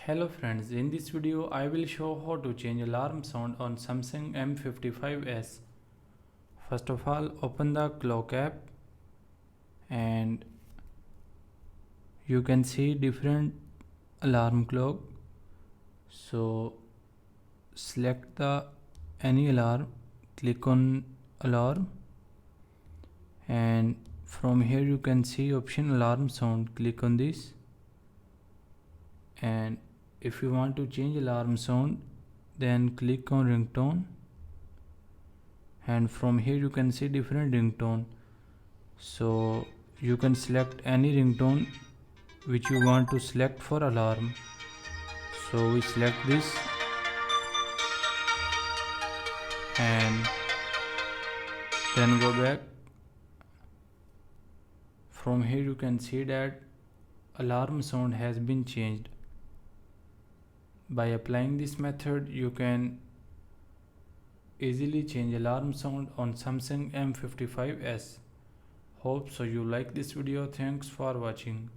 Hello friends, in this video I will show how to change alarm sound on Samsung M55s. First of all, open the clock app and you can see different alarm clock. So select the any alarm, click on alarm, and from here you can see option alarm sound. Click on this, and if you want to change alarm sound, then click on ringtone, and from here you can see different ringtone. So you can select any ringtone which you want to select for alarm. So we select this and then go back. From here you can see that alarm sound has been changed. By applying this method, you can easily change alarm sound on Samsung M55s. Hope so you like this video. Thanks for watching.